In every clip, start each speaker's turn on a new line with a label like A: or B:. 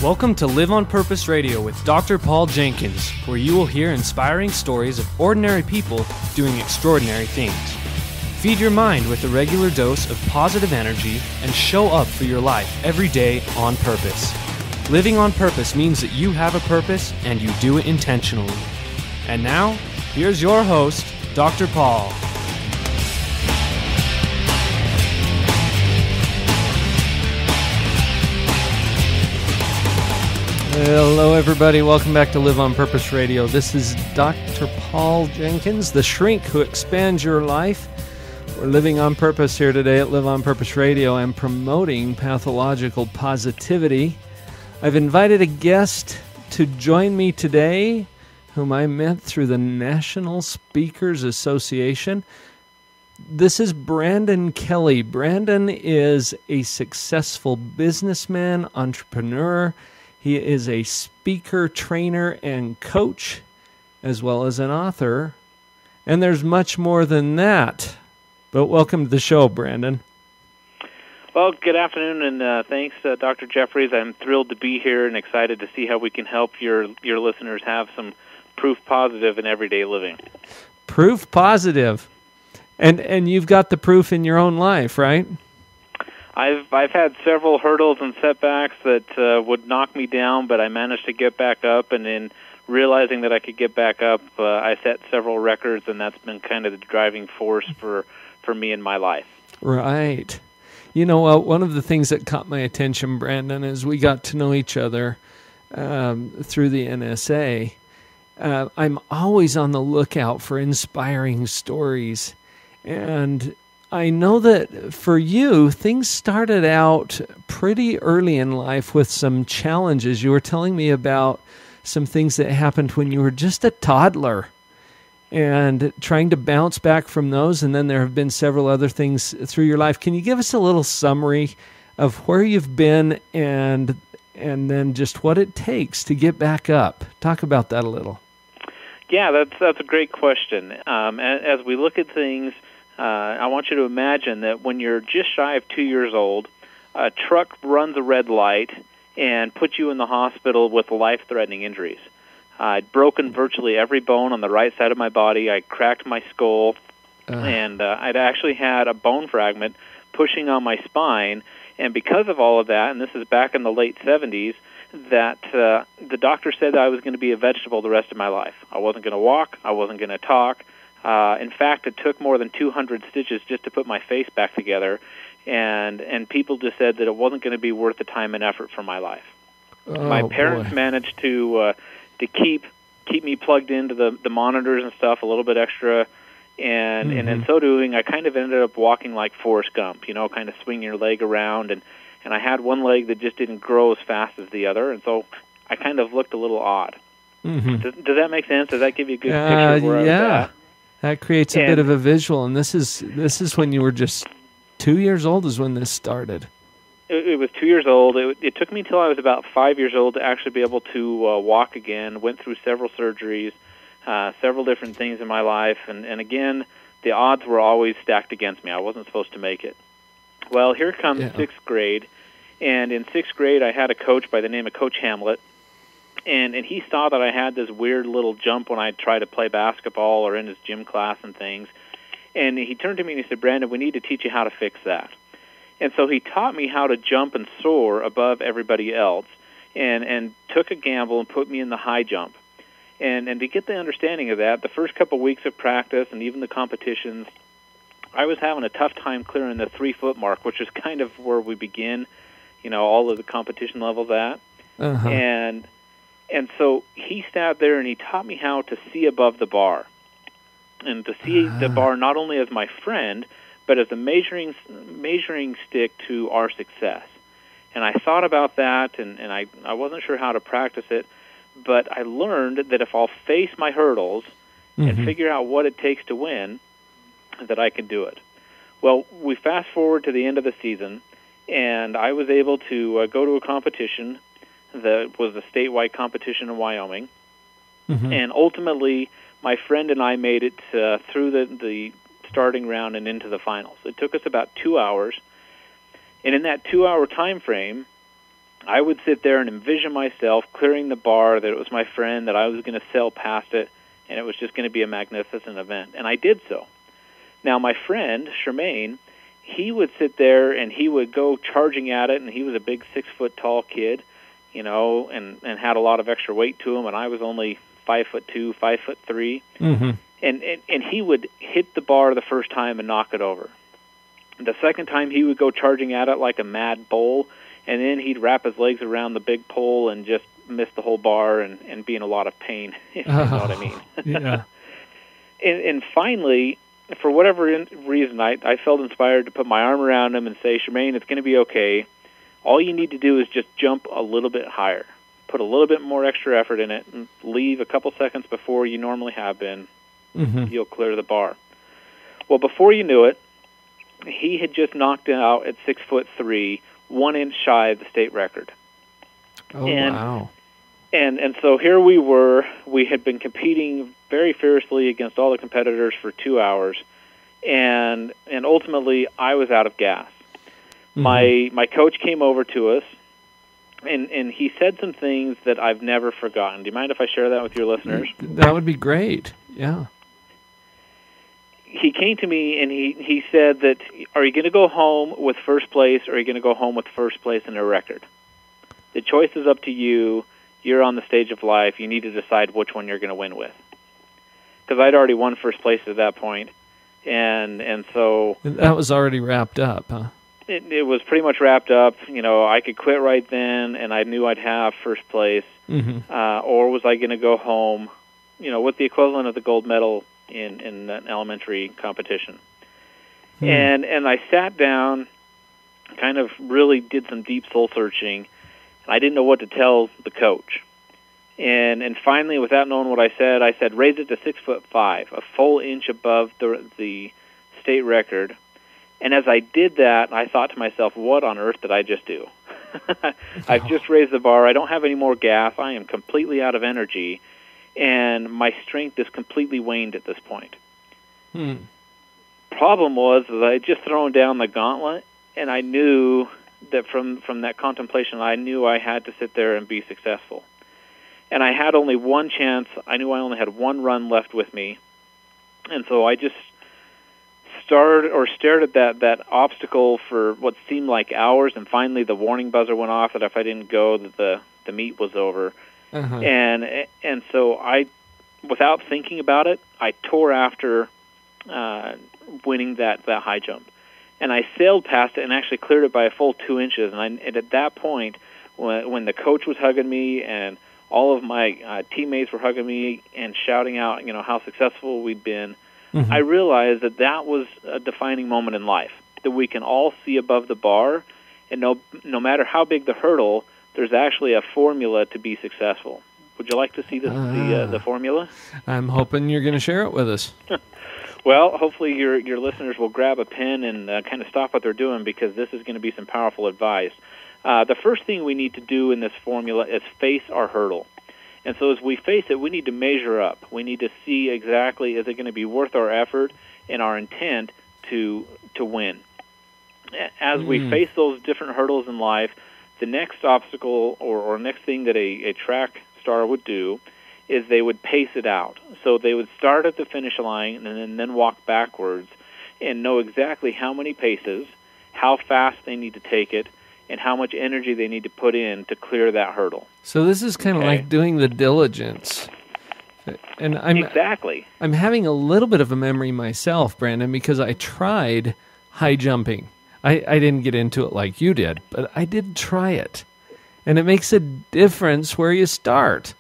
A: Welcome to Live on Purpose Radio with Dr. Paul Jenkins, where you will hear inspiring stories of ordinary people doing extraordinary things. Feed your mind with a regular dose of positive energy and show up for your life every day on purpose. Living on purpose means that you have a purpose and you do it intentionally. And now, here's your host, Dr. Paul. Hello, everybody. Welcome back to Live on Purpose Radio. This is Dr. Paul Jenkins, the shrink who expands your life. We're living on purpose here today at Live on Purpose Radio and promoting pathological positivity. I've invited a guest to join me today, whom I met through the National Speakers Association. This is Brandon Kelly. Brandon is a successful businessman, entrepreneur. He is a speaker, trainer, and coach, as well as an author. And there's much more than that. But welcome to the show, Brandon.
B: Well, good afternoon, and thanks, Dr. Jeffries. I'm thrilled to be here and excited to see how we can help your listeners have some proof positive in everyday living.
A: Proof positive. And you've got the proof in your own life, right?
B: I've had several hurdles and setbacks that would knock me down, but I managed to get back up, and in realizing that I could get back up, I set several records, and that's been kind of the driving force for me in my life.
A: Right. You know, one of the things that caught my attention, Brandon, is we got to know each other through the NSA. I'm always on the lookout for inspiring stories, and I know that for you, things started out pretty early in life with some challenges. You were telling me about some things that happened when you were just a toddler and trying to bounce back from those, and then there have been several other things through your life. Can you give us a little summary of where you've been and then just what it takes to get back up? Talk about that a little.
B: Yeah, that's a great question. As we look at things, I want you to imagine that when you're just shy of 2 years old, a truck runs a red light and puts you in the hospital with life-threatening injuries. I'd broken virtually every bone on the right side of my body. I cracked my skull, and I'd actually had a bone fragment pushing on my spine. And because of all of that, and this is back in the late 70s, that the doctor said that I was going to be a vegetable the rest of my life. I wasn't going to walk. I wasn't going to talk. In fact, it took more than 200 stitches just to put my face back together, and people just said that it wasn't going to be worth the time and effort for my life. My parents managed to keep me plugged into the monitors and stuff a little bit extra, and in so doing, I kind of ended up walking like Forrest Gump, kind of swinging your leg around, and I had one leg that just didn't grow as fast as the other, and so I kind of looked a little odd. Does that make sense? Does that give you a good picture of where I was at?
A: That creates a bit of a visual, and this is when you were just 2 years old is when this started.
B: It was 2 years old. It took me until I was about 5 years old to actually be able to walk again. Went through several surgeries, several different things in my life, and again, the odds were always stacked against me. I wasn't supposed to make it. Well, here comes sixth grade, and in sixth grade I had a coach by the name of Coach Hamlet, and he saw that I had this weird little jump when I tried to play basketball or in his gym class and things. And he turned to me and he said, "Brandon, we need to teach you how to fix that." And so he taught me how to jump and soar above everybody else and took a gamble and put me in the high jump. And to get the understanding of that, the first couple of weeks of practice and even the competitions, I was having a tough time clearing the 3-foot mark, which is kind of where we begin, all of the competition levels at. And so he sat there and he taught me how to see above the bar and to see the bar not only as my friend, but as a measuring stick to our success. And I thought about that, and I wasn't sure how to practice it, but I learned that if I'll face my hurdles and figure out what it takes to win, that I can do it. Well, we fast forward to the end of the season, and I was able to go to a competition that was a statewide competition in Wyoming, and ultimately my friend and I made it through the starting round and into the finals. It took us about 2 hours, and in that 2-hour time frame, I would sit there and envision myself clearing the bar, that it was my friend, that I was going to sail past it, and it was just going to be a magnificent event. And I did so. Now, my friend, Shermaine, he would sit there and he would go charging at it, and he was a big 6-foot-tall kid, you know, and had a lot of extra weight to him, and I was only 5'2", 5'3", and he would hit the bar the first time and knock it over. The second time he would go charging at it like a mad bull, and then he'd wrap his legs around the big pole and just miss the whole bar and be in a lot of pain. You know what I mean?
A: Yeah.
B: And finally, for whatever reason, I felt inspired to put my arm around him and say, Shermaine, it's going to be okay. All you need to do is just jump a little bit higher. Put a little bit more extra effort in it, and leave a couple seconds before you normally have been. You'll clear the bar. Well, before you knew it, he had just knocked it out at 6'3", 1 inch shy of the state record.
A: Oh, wow.
B: And so here we were. We had been competing very fiercely against all the competitors for 2 hours, and ultimately I was out of gas. My coach came over to us, and he said some things that I've never forgotten. Do you mind if I share that with your listeners?
A: That would be great. Yeah.
B: He came to me and he said that, are you going to go home with first place, or are you going to go home with first place in a record? The choice is up to you. You're on the stage of life. You need to decide which one you're going to win with. Because I'd already won first place at that point, and so
A: that was already wrapped up, huh?
B: It was pretty much wrapped up. You know, I could quit right then, and I knew I'd have first place. Or was I going to go home, you know, with the equivalent of the gold medal in an elementary competition? And I sat down, kind of really did some deep soul searching, and I didn't know what to tell the coach. And finally, without knowing what I said, raise it to 6'5", a full inch above the state record. And as I did that, I thought to myself, what on earth did I just do? I've just raised the bar. I don't have any more gas. I am completely out of energy, and my strength is completely waned at this point. Problem was that I had just thrown down the gauntlet, and I knew that from that contemplation, I knew I had to sit there and be successful. And I had only one chance. I knew I only had one run left with me. And so I just stared at that obstacle for what seemed like hours, and finally the warning buzzer went off that if I didn't go, that the meet was over. And so I, without thinking about it, I tore after winning that high jump. And I sailed past it and actually cleared it by a full 2 inches. And at that point, when the coach was hugging me and all of my teammates were hugging me and shouting out, you know, how successful we'd been, I realized that was a defining moment in life, that we can all see above the bar, and no matter how big the hurdle, there's actually a formula to be successful. Would you like to see the formula?
A: I'm hoping you're going to share it with us.
B: Well, hopefully your listeners will grab a pen and kind of stop what they're doing, because this is going to be some powerful advice. The first thing we need to do in this formula is face our hurdle. And so as we face it, we need to measure up. We need to see exactly, is it going to be worth our effort and our intent to win. As we face those different hurdles in life, the next obstacle or next thing that a track star would do is they would pace it out. So they would start at the finish line and then walk backwards and know exactly how many paces, how fast they need to take it, and how much energy they need to put in to clear that hurdle.
A: So this is kind of like doing the diligence. And I'm having a little bit of a memory myself, Brandon, because I tried high jumping. I didn't get into it like you did, but I did try it. And it makes a difference where you start.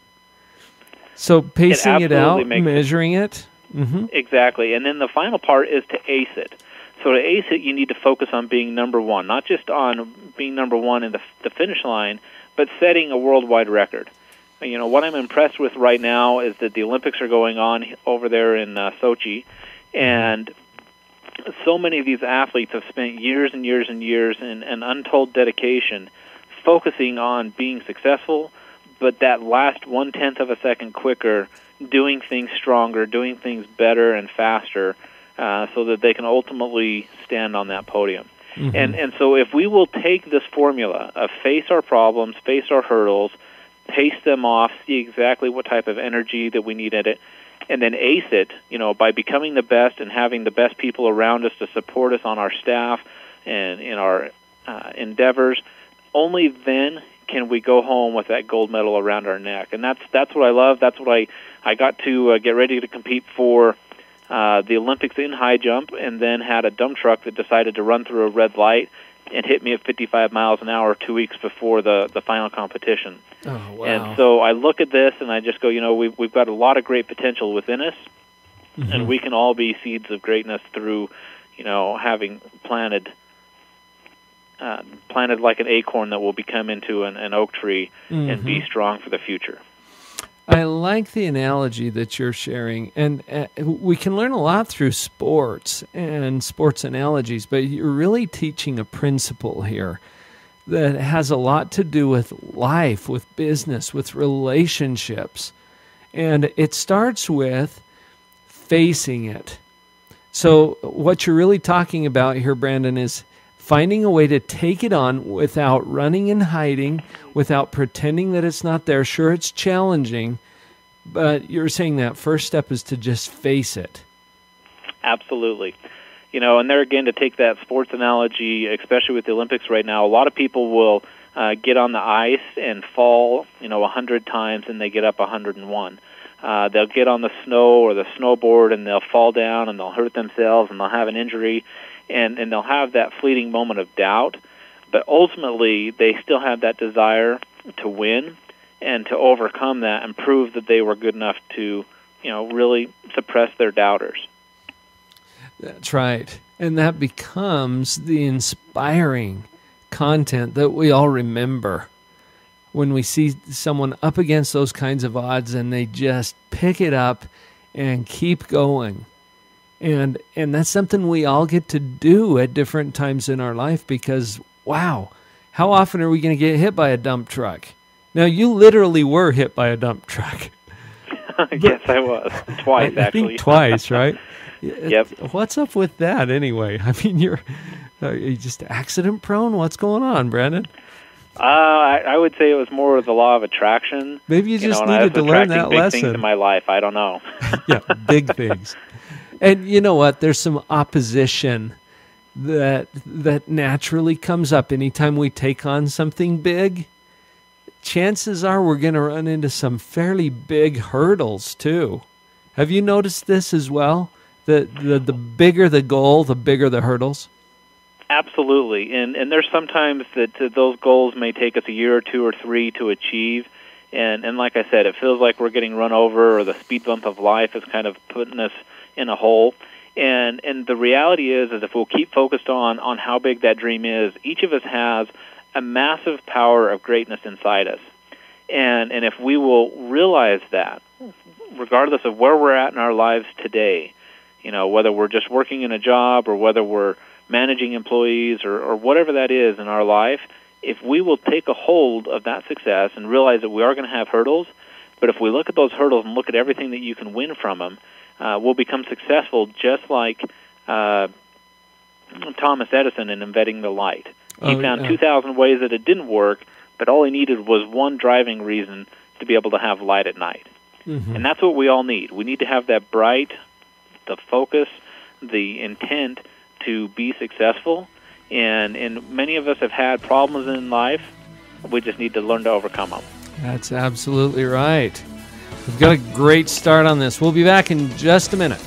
A: So pacing it out, measuring it.
B: Exactly. And then the final part is to ace it. So to ace it, you need to focus on being number one, not just on being number one in the finish line, but setting a worldwide record. You know, what I'm impressed with right now is that the Olympics are going on over there in Sochi, and so many of these athletes have spent years and years and years in an untold dedication focusing on being successful, but that last 1/10 of a second quicker, doing things stronger, doing things better and faster, so that they can ultimately stand on that podium.
A: Mm-hmm.
B: And so if we will take this formula of face our problems, face our hurdles, pace them off, see exactly what type of energy that we need in it, and then ace it, by becoming the best and having the best people around us to support us on our staff and in our endeavors, only then can we go home with that gold medal around our neck. And that's what I love. That's what I got to get ready to compete for the Olympics in high jump, and then had a dump truck that decided to run through a red light and hit me at 55 miles an hour 2 weeks before the final competition.
A: Oh, wow.
B: And so I look at this and I just go, we've got a lot of great potential within us,
A: Mm-hmm.
B: and we can all be seeds of greatness through, having planted like an acorn that will become into an oak tree and be strong for the future.
A: I like the analogy that you're sharing, and we can learn a lot through sports and sports analogies, but you're really teaching a principle here that has a lot to do with life, with business, with relationships, and it starts with facing it. So what you're really talking about here, Brandon, is finding a way to take it on without running and hiding, without pretending that it's not there. Sure, it's challenging, but you're saying that first step is to just face it.
B: Absolutely. And there again, to take that sports analogy, especially with the Olympics right now, a lot of people will get on the ice and fall, 100 times, and they get up 101. They'll get on the snow or the snowboard, and they'll fall down, and they'll hurt themselves, and they'll have an injury, and they'll have that fleeting moment of doubt. But ultimately, they still have that desire to win and to overcome that and prove that they were good enough to, really suppress their doubters.
A: That's right. And that becomes the inspiring content that we all remember when we see someone up against those kinds of odds and they just pick it up and keep going. And that's something we all get to do at different times in our life because, wow, how often are we going to get hit by a dump truck? Now, you literally were hit by a dump truck.
B: Yes, I was. Twice, actually.
A: I think twice, right?
B: Yep.
A: What's up with that anyway? I mean, are you just accident prone? What's going on, Brandon?
B: I would say it was more of the law of attraction.
A: Maybe you just needed to learn that
B: big
A: lesson.
B: Things in my life, I don't know.
A: Yeah, big things. And you know what? There's some opposition that naturally comes up anytime we take on something big. Chances are we're going to run into some fairly big hurdles too. Have you noticed this as well? The bigger the goal, the bigger the hurdles?
B: Absolutely. And there's sometimes that those goals may take us a year or two or three to achieve. And like I said, it feels like we're getting run over, or the speed bump of life is kind of putting us in a hole. And the reality is if we'll keep focused on how big that dream is, each of us has a massive power of greatness inside us. And if we will realize that, regardless of where we're at in our lives today, whether we're just working in a job or whether we're managing employees or whatever that is in our life, if we will take a hold of that success and realize that we are going to have hurdles, but if we look at those hurdles and look at everything that you can win from them, we'll become successful just like Thomas Edison in inventing the light. He found 2,000 ways that it didn't work, but all he needed was one driving reason to be able to have light at night. Mm-hmm. And that's what we all need. We need to have that bright, the focus, the intent to be successful. And many of us have had problems in life. We just need to learn to overcome them.
A: That's absolutely right. We've got a great start on this. We'll be back in just a minute.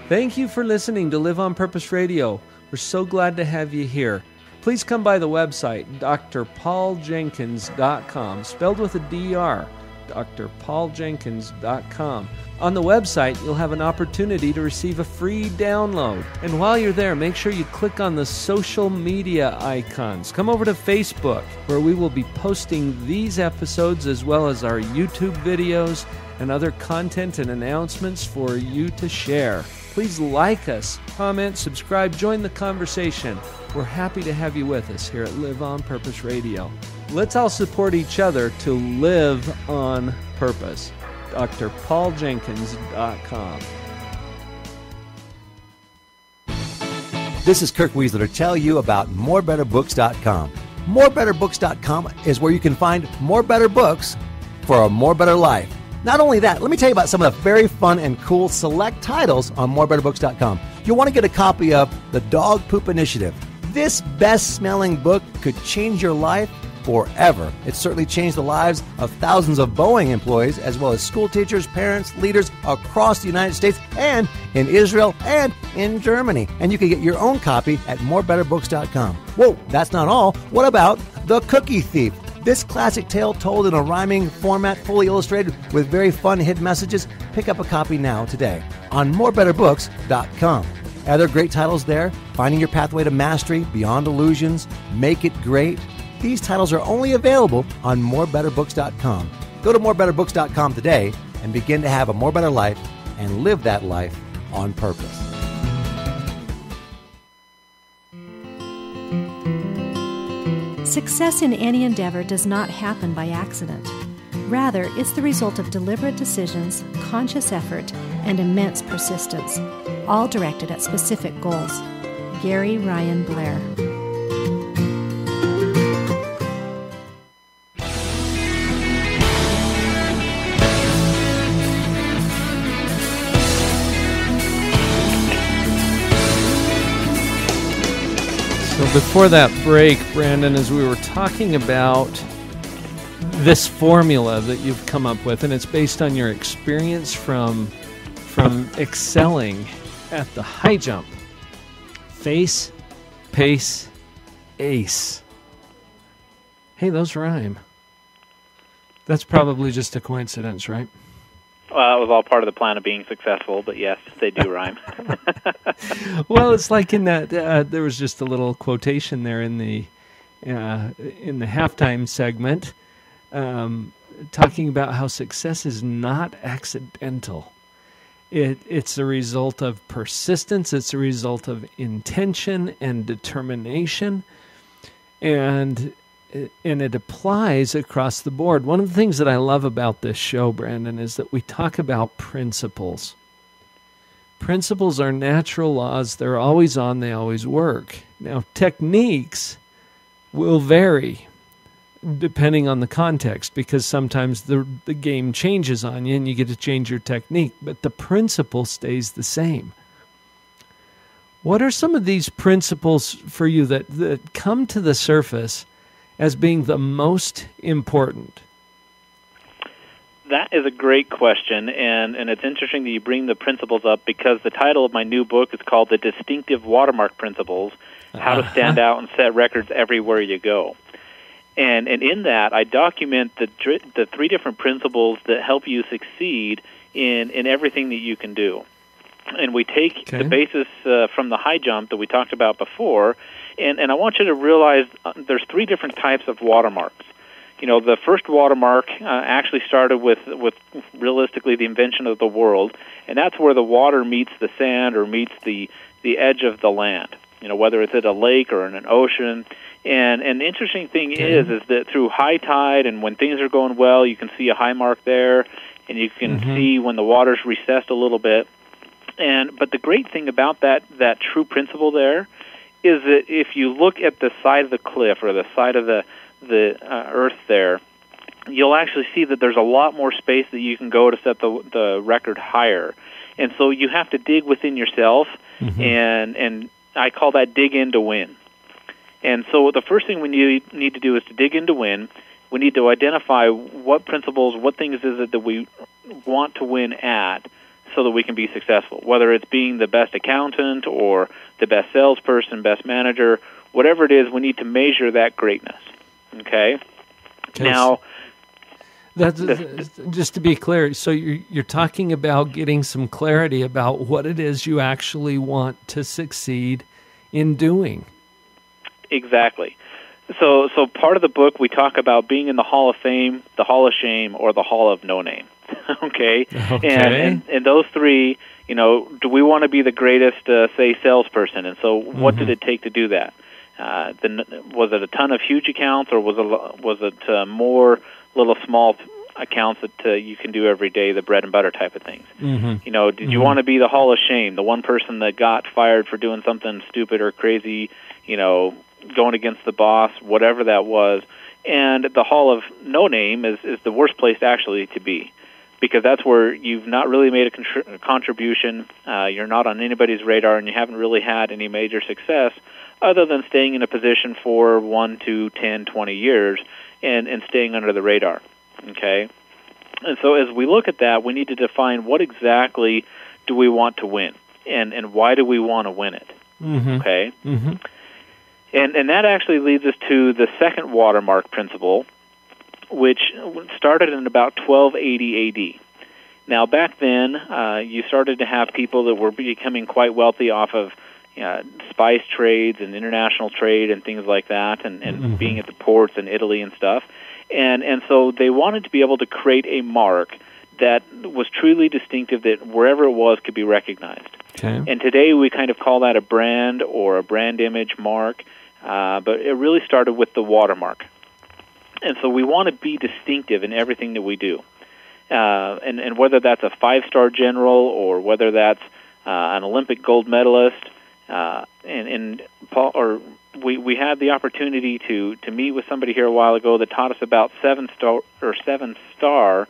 A: Thank you for listening to Live on Purpose Radio. We're so glad to have you here. Please come by the website, drpauljenkins.com, spelled with a D-R, drpauljenkins.com. On the website, you'll have an opportunity to receive a free download. And while you're there, make sure you click on the social media icons. Come over to Facebook, where we will be posting these episodes as well as our YouTube videos and other content and announcements for you to share. Please like us, comment, subscribe, join the conversation. We're happy to have you with us here at Live on Purpose Radio. Let's all support each other to live on purpose. drpauljenkins.com.
C: This is Kirk Weisler to tell you about morebetterbooks.com. Morebetterbooks.com is where you can find more better books for a more better life. Not only that, let me tell you about some of the very fun and cool select titles on morebetterbooks.com. You'll want to get a copy of The Dog Poop Initiative. This best-smelling book could change your life forever. It certainly changed the lives of thousands of Boeing employees, as well as school teachers, parents, leaders across the United States and in Israel and in Germany. And you can get your own copy at morebetterbooks.com. Whoa, that's not all. What about The Cookie Thief? This classic tale told in a rhyming format, fully illustrated with very fun hidden messages. Pick up a copy now today on morebetterbooks.com. Other great titles there: Finding Your Pathway to Mastery, Beyond Illusions, Make It Great. These titles are only available on morebetterbooks.com. Go to morebetterbooks.com today and begin to have a more better life and live that life on purpose.
D: Success in any endeavor does not happen by accident. Rather, it's the result of deliberate decisions, conscious effort, and immense persistence, all directed at specific goals. Gary Ryan Blair.
A: So before that break, Brandon, as we were talking about this formula that you've come up with, and it's based on your experience from excelling at the high jump. Face, pace, ace. Hey, those rhyme. That's probably just a coincidence, right?
B: Well, it was all part of the plan of being successful, but yes, they do rhyme.
A: Well, it's like in that there was just a little quotation there in the halftime segment, talking about how success is not accidental. It's a result of persistence. It's a result of intention and determination, and it applies across the board. One of the things that I love about this show, Brandon, is that we talk about principles. Principles are natural laws. They're always on. They always work. Now, techniques will vary depending on the context, because sometimes the game changes on you and you get to change your technique, but the principle stays the same. What are some of these principles for you that come to the surface as being the most important?
B: That is a great question, and it's interesting that you bring the principles up, because the title of my new book is called The Distinctive Watermark Principles, How to Stand Out and Set Records Everywhere You Go. And in that, I document the three different principles that help you succeed in everything that you can do. And we take the basis from the high jump that we talked about before, and I want you to realize there's three different types of watermarks. You know, the first watermark actually started with realistically the invention of the world, and that's where the water meets the sand or meets the edge of the land. You know, whether it's at a lake or in an ocean. And the interesting thing is that through high tide and when things are going well, you can see a high mark there, and you can see when the water's recessed a little bit. But the great thing about that true principle there is that if you look at the side of the cliff or the side of the earth there, you'll actually see that there's a lot more space that you can go to set the record higher. And so you have to dig within yourself, and I call that dig in to win. And so the first thing we need to do is to dig in to win. We need to identify what principles, what things is it that we want to win at so that we can be successful, whether it's being the best accountant or the best salesperson, best manager, whatever it is, we need to measure that greatness. Okay? Now,
A: That's just to be clear. So you're talking about getting some clarity about what it is you actually want to succeed in doing.
B: Exactly. So part of the book we talk about being in the Hall of Fame, the Hall of Shame, or the Hall of No Name. Okay. And those three, do we want to be the greatest, say, salesperson? And so, what did it take to do that? Was it a ton of huge accounts, or was it more little small accounts that you can do every day, the bread and butter type of things? Did you want to be the Hall of Shame, the one person that got fired for doing something stupid or crazy, going against the boss, whatever that was? And the Hall of No Name is the worst place actually to be, because that's where you've not really made a contribution, you're not on anybody's radar, and you haven't really had any major success other than staying in a position for 1 to 10, 20 years and staying under the radar. Okay? And so as we look at that, we need to define what exactly do we want to win, and why do we want to win it. Okay? And that actually leads us to the second watermark principle, which started in about 1280 AD. Now, back then, you started to have people that were becoming quite wealthy off of spice trades and international trade and things like that, and being at the ports in Italy and stuff. And so they wanted to be able to create a mark that was truly distinctive, that wherever it was could be recognized.
A: Okay.
B: And today we kind of call that a brand or a brand image mark, but it really started with the watermark. And so we want to be distinctive in everything that we do. And whether that's a 5-star general or whether that's an Olympic gold medalist, we had the opportunity to meet with somebody here a while ago that taught us about 7-star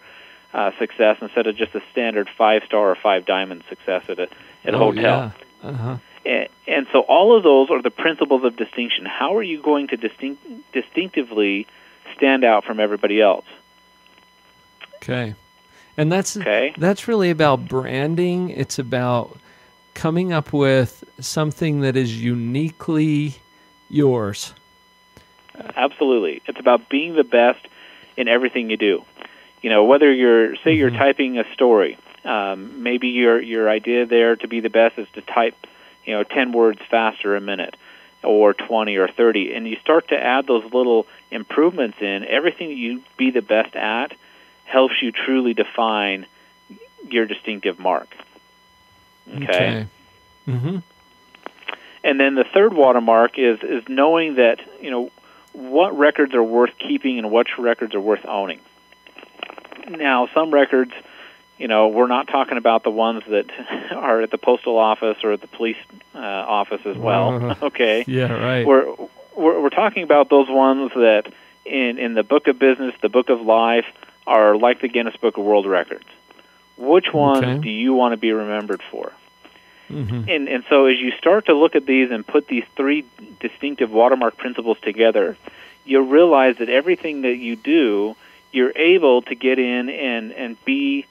B: success instead of just a standard 5-star or 5-diamond success at a hotel.
A: Yeah.
B: And so all of those are the principles of distinction. How are you going to distinctively stand out from everybody else?
A: Okay. And that's really about branding. It's about coming up with something that is uniquely yours.
B: Absolutely. It's about being the best in everything you do. Whether you're typing a story, maybe your idea there to be the best is to type 10 words faster a minute, or 20 or 30, and you start to add those little improvements in. Everything that you be the best at helps you truly define your distinctive mark. Okay. And then the third watermark is knowing that what records are worth keeping and which records are worth owning. Now, some records, we're not talking about the ones that are at the postal office or at the police office as well. Okay.
A: Yeah, right.
B: We're talking about those ones that in the book of business, the book of life, are like the Guinness Book of World Records. Which ones do you want to be remembered for? And so as you start to look at these and put these three distinctive watermark principles together, you'll realize that everything that you do, you're able to get in and be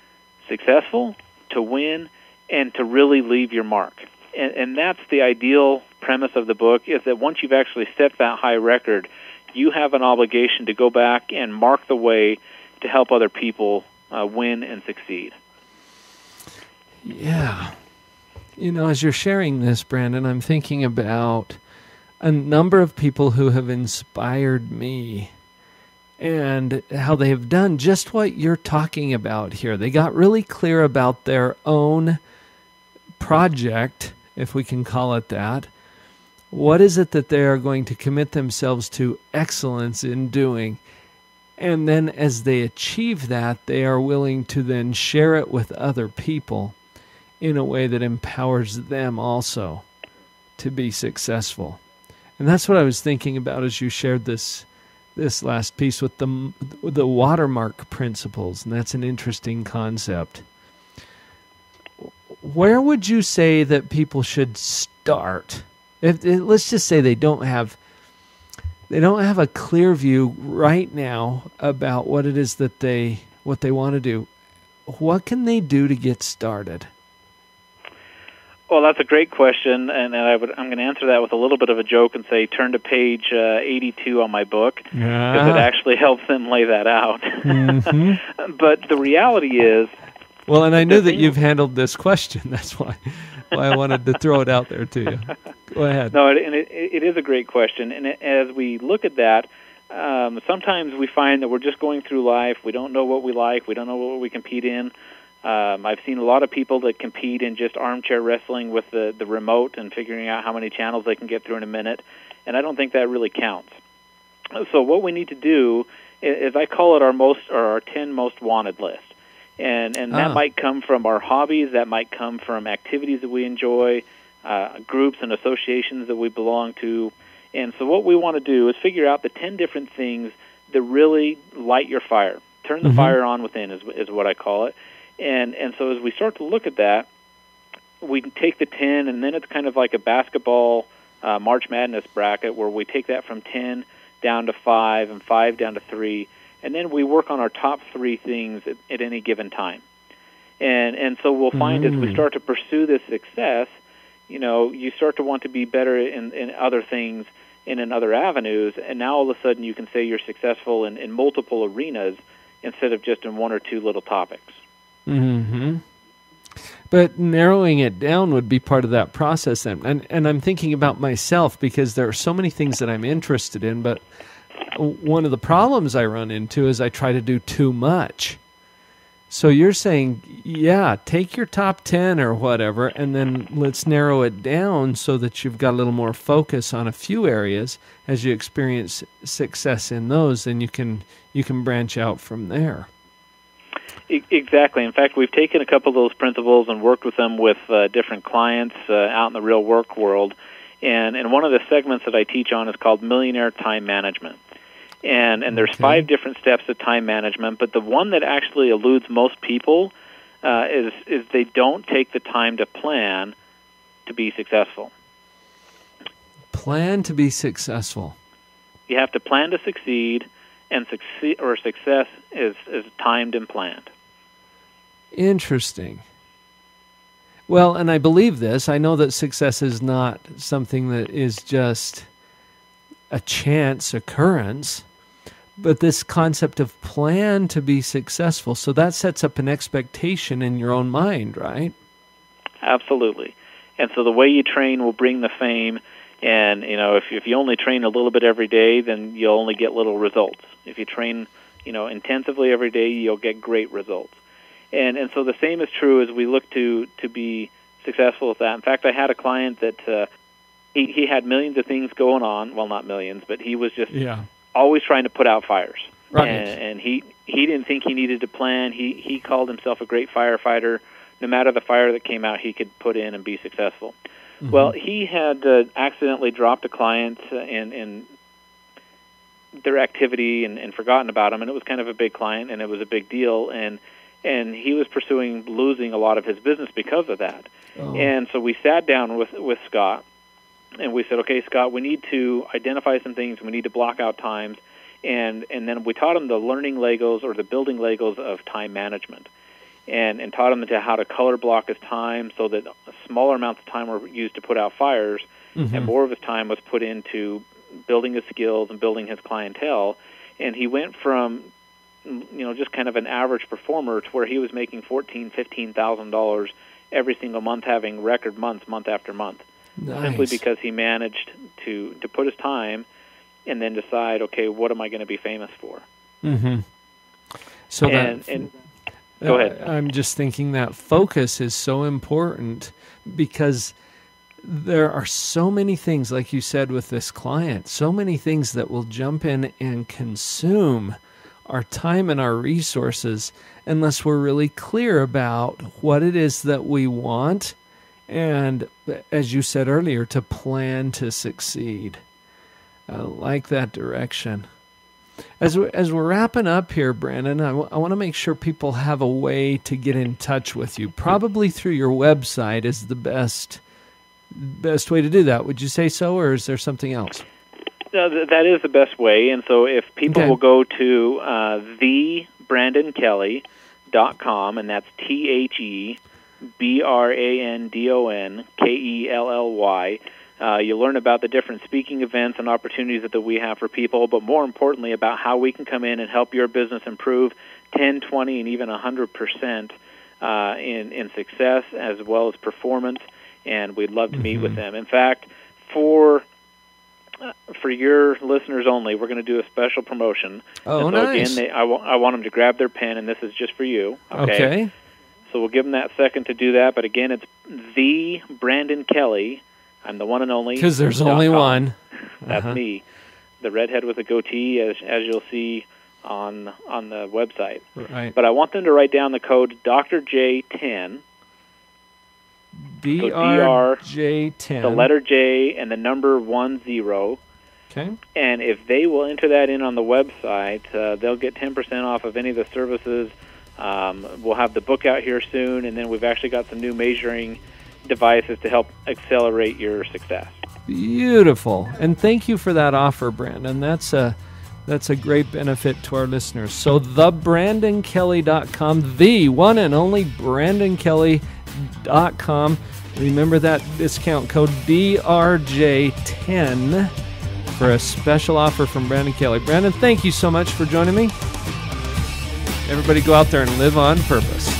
B: successful, to win, and to really leave your mark. And that's the ideal premise of the book, is that once you've actually set that high record, you have an obligation to go back and mark the way to help other people win and succeed.
A: Yeah. As you're sharing this, Brandon, I'm thinking about a number of people who have inspired me and how they have done just what you're talking about here. They got really clear about their own project, if we can call it that. What is it that they are going to commit themselves to excellence in doing? And then as they achieve that, they are willing to then share it with other people in a way that empowers them also to be successful. And that's what I was thinking about as you shared this last piece with the watermark principles, and that's an interesting concept. Where would you say that people should start? Let's just say they don't have a clear view right now about what it is that they want to do. What can they do to get started?
B: Well, that's a great question, and I'm going to answer that with a little bit of a joke and say turn to page 82 on my book, because it actually helps them lay that out. Mm-hmm. But the reality is...
A: Well, and I knew that you've handled this question. That's why I wanted to throw it out there to you. Go ahead.
B: No, it is a great question, and as we look at that, sometimes we find that we're just going through life. We don't know what we like. We don't know what we compete in. I've seen a lot of people that compete in just armchair wrestling with the remote and figuring out how many channels they can get through in a minute, and I don't think that really counts. So what we need to do is I call it our 10 most wanted list, and that might come from our hobbies, that might come from activities that we enjoy, groups and associations that we belong to, and so what we want to do is figure out the 10 different things that really light your fire, turn the fire on within is what I call it. And so as we start to look at that, we can take the 10, and then it's kind of like a basketball March Madness bracket where we take that from 10 down to 5 and 5 down to 3, and then we work on our top 3 things at any given time. And so we'll find as we start to pursue this success, you start to want to be better in other things and in other avenues, and now all of a sudden you can say you're successful in multiple arenas instead of just in one or two little topics.
A: Mm-hmm. But narrowing it down would be part of that process. And I'm thinking about myself because there are so many things that I'm interested in, but one of the problems I run into is I try to do too much. So you're saying, take your top 10 or whatever, and then let's narrow it down so that you've got a little more focus on a few areas. As you experience success in those, then you can branch out from there.
B: Exactly. In fact, we've taken a couple of those principles and worked with them with different clients out in the real work world. And one of the segments that I teach on is called Millionaire Time Management. And there's 5 different steps to time management, but the one that actually eludes most people is they don't take the time to plan to be successful.
A: Plan to be successful.
B: You have to plan to succeed, and success is timed and planned.
A: Interesting. Well, and I believe this. I know that success is not something that is just a chance occurrence, but this concept of plan to be successful. So that sets up an expectation in your own mind, right?
B: Absolutely. And so the way you train will bring the fame. And, if you only train a little bit every day, then you'll only get little results. If you train, intensively every day, you'll get great results. And so the same is true as we look to be successful with that. In fact, I had a client that he had millions of things going on. Well, not millions, but he was just always trying to put out fires.
A: Right.
B: And he didn't think he needed to plan. He called himself a great firefighter. No matter the fire that came out, he could put in and be successful. Mm-hmm. Well, he had accidentally dropped a client in their activity and forgotten about him, and it was kind of a big client, and it was a big deal, and he was pursuing losing a lot of his business because of that. Oh. And so we sat down with Scott, and we said, okay, Scott, we need to identify some things, we need to block out times, and then we taught him the learning Legos or the building Legos of time management. And taught him how to color block his time so that smaller amounts of time were used to put out fires, and more of his time was put into building his skills and building his clientele. And he went from, just kind of an average performer to where he was making $14,000, $15,000 every single month, having record months, month after month.
A: Nice.
B: Simply because he managed to put his time and then decide, okay, what am I going to be famous for?
A: Mm-hmm. So
B: go ahead.
A: I'm just thinking that focus is so important because there are so many things, like you said with this client, so many things that will jump in and consume our time and our resources unless we're really clear about what it is that we want and, as you said earlier, to plan to succeed. I like that direction. As we're wrapping up here, Brandon, I want to make sure people have a way to get in touch with you. Probably through your website is the best way to do that. Would you say so, or is there something else?
B: No, that is the best way. And so if people will go to thebrandonkelly.com, and that's BrandonKelly. You'll learn about the different speaking events and opportunities that we have for people, but more importantly about how we can come in and help your business improve 10, 20, and even 100% in success as well as performance, and we'd love to meet with them. In fact, for your listeners only, we're going to do a special promotion.
A: Oh,
B: and so
A: nice.
B: Again, I want them to grab their pen, and this is just for you.
A: Okay.
B: So we'll give them that second to do that, but again, it's the Brandon Kelly. I'm the one and only.
A: Because there's only one.
B: That's me, the redhead with a goatee, as you'll see on the website.
A: Right.
B: But I want them to write down the code Dr. J10.
A: DRJ10.
B: The letter J and the number 10.
A: Okay.
B: And if they will enter that in on the website, they'll get 10% off of any of the services. We'll have the book out here soon, and then we've actually got some new measuring devices to help accelerate your success.
A: Beautiful. And thank you for that offer, Brandon. That's a great benefit to our listeners. So thebrandonkelly.com, the one and only brandonkelly.com. Remember that discount code DRJ10 for a special offer from Brandon Kelly. Brandon, thank you so much for joining me. Everybody go out there and live on purpose.